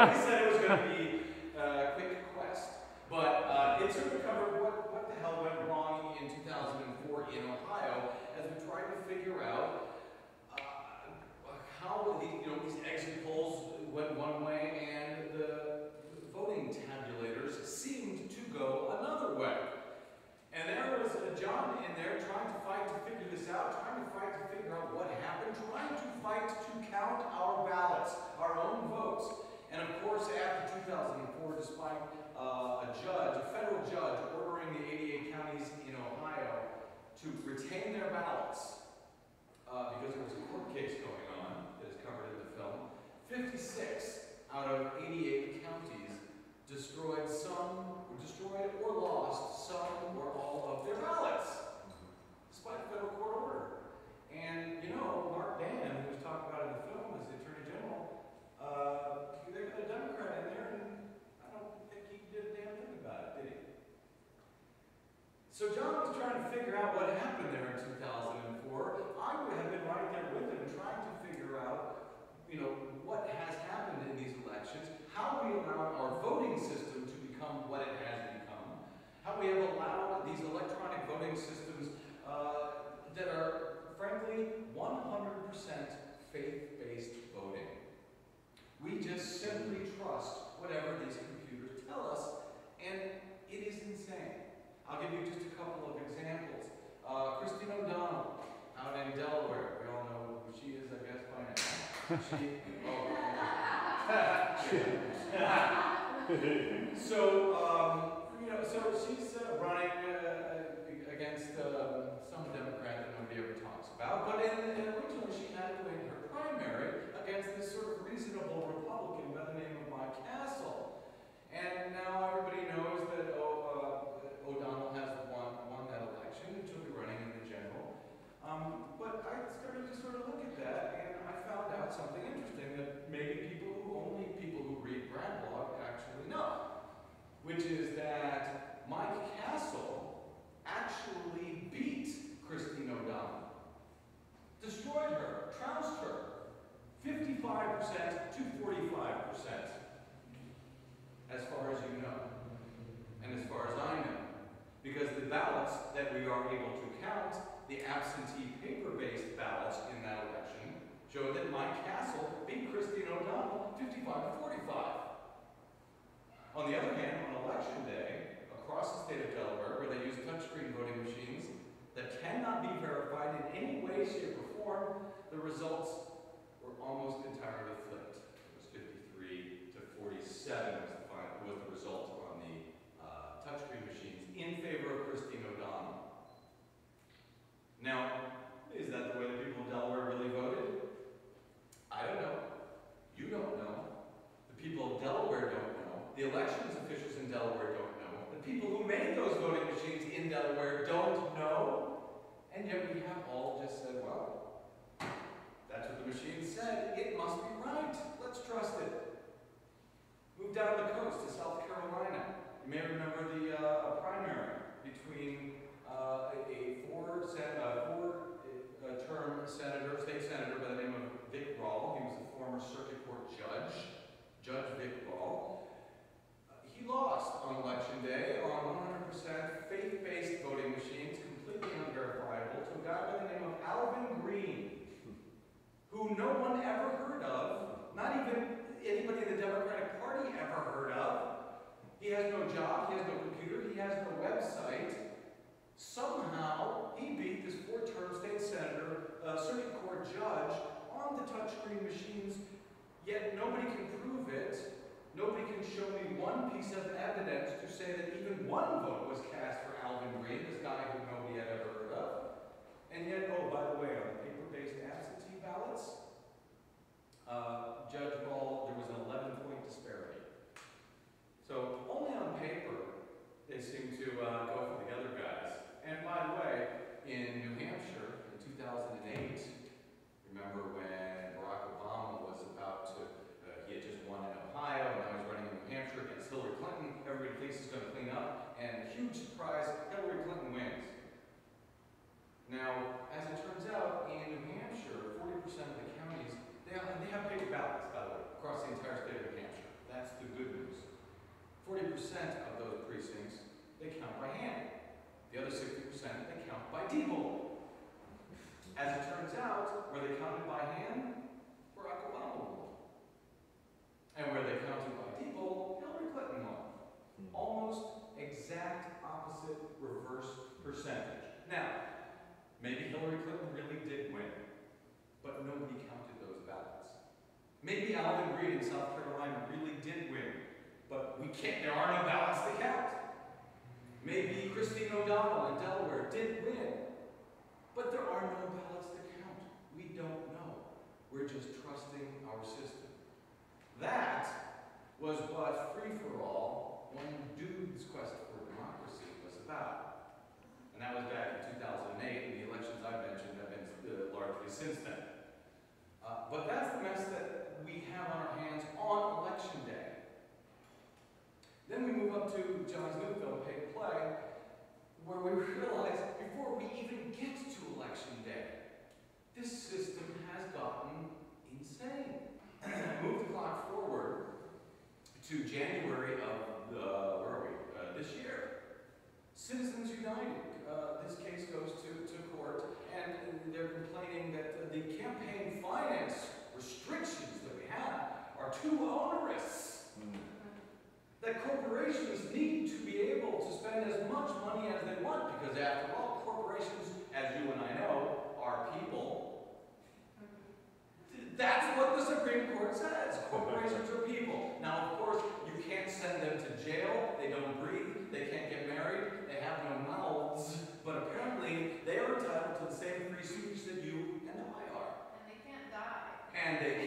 we said it was going to be a quick quest. But it sort of covered what the hell went wrong in 2004 in Ohio as we tried to figure out how these exit polls went one way and the voting tabulators seemed to go another way. And there was John in there trying to fight to figure this out, trying to fight to figure out what happened, trying to fight to count our ballots, our own votes. And of course, after 2004, despite a federal judge ordering the 88 counties in Ohio to retain their ballots, because there was a court case going on that is covered in the film, 56 out of 88 counties destroyed or lost some or all of their ballots, despite federal court order. And you know, Mark Dan, who was talked about in the film as the Attorney General, they got a Democrat in there, and I don't think he did a damn thing about it, did he? So John was trying to figure out what happened there in 2004. I would have been right there with him, trying to figure out, what has happened in these elections, how we allowed our voting system to become what it has become, how we have allowed these electronic voting systems that are, frankly, 100% faith-based voting. We just simply trust whatever these computers tell us, and it is insane. I'll give you just a couple of examples. Christine O'Donnell, out in Delaware. We all know who she is, I guess, by now. So she's running against some Democrat that nobody ever talks about. But originally she had to win her primary against this sort of reasonable Republican by the name of Mike Castle. And now everybody knows that O'Donnell has won that election, and she'll be running in the general. But I started to sort of look at that, and I found out something interesting that maybe only people who read Brad blog actually know, which is that Mike Castle actually beat Christine O'Donnell, destroyed her, trounced her, 55% to 45%, as far as you know, and as far as I know. Because the ballots that we are able to count, the absentee paper-based ballots in that election, show that Mike Castle beat Christine O'Donnell 55 to 45. On the other hand, on election day, across the state of Delaware, where they use touchscreen voting machines that cannot be verified in any way, shape, or form, the results were almost entirely flipped. It was 53 to 47 was the result on the touchscreen machines in favor of Christine O'Donnell. Now, is that the way the people of Delaware really voted? I don't know. You don't know. The people of Delaware don't know. The elections officials in Delaware don't know. The people who made those voting machines in Delaware don't know. And yet we have all just said, well, that's what the machine said. It must be right. Let's trust it. Move down the coast to South Carolina. You may remember the primary between a four-term state senator by the name of Vic Rawl. He was a former circuit court judge, Judge Vic Rawl. He lost on election day on 100% faith-based voting machines, completely unverifiable, to a guy by the name of Alvin Green, who no one ever heard of, not even anybody in the Democratic Party ever heard of. He has no job, he has no computer, he has no website. Somehow, he beat this four-term state senator, circuit court judge, on the touchscreen machines, yet nobody can prove it. Nobody can show me one piece of evidence to say that even one vote was cast for Alvin Green, this guy who nobody had ever heard of. And yet, oh, by the way, on the paper-based absentee ballots, Judge Rawl, there was an 11-point disparity. So only on paper, they seem to go for the other guys. And by the way, in New Hampshire in 2008, remember when Barack Obama was about to, he had just won in Ohio, and now he's running in New Hampshire against Hillary Clinton. Everybody thinks he's going to clean up, and huge surprise, Hillary Clinton wins. Now, as it turns out, in Maybe Alvin Reed in South Carolina really did win, but there are no ballots to count. Maybe Christine O'Donnell in Delaware did win, but there are no ballots to count. We don't know. We're just trusting our system. That was what free-for-all, one dude's quest for democracy, was about. And that was back in 2008, and the elections I mentioned have been largely since then. But that's the mess that we have on our hands on Election Day. Then we move up to John's new film, Pay to Play, where we realize before we even get to Election Day, this system has gotten insane. Move the clock forward to January of this year. Citizens United. This case goes to court, and they're complaining that the campaign finance restrictions that we have are too onerous. That corporations need to be able to spend as much money as they want, because after all, corporations, as you and I know, are people. That's what the Supreme Court says. Corporations are people. Now, of course, you can't send them to jail. They don't breathe. They can't get married. They have no mouths. But apparently, they are entitled to the same free speech that you and I are. And they can't die. And they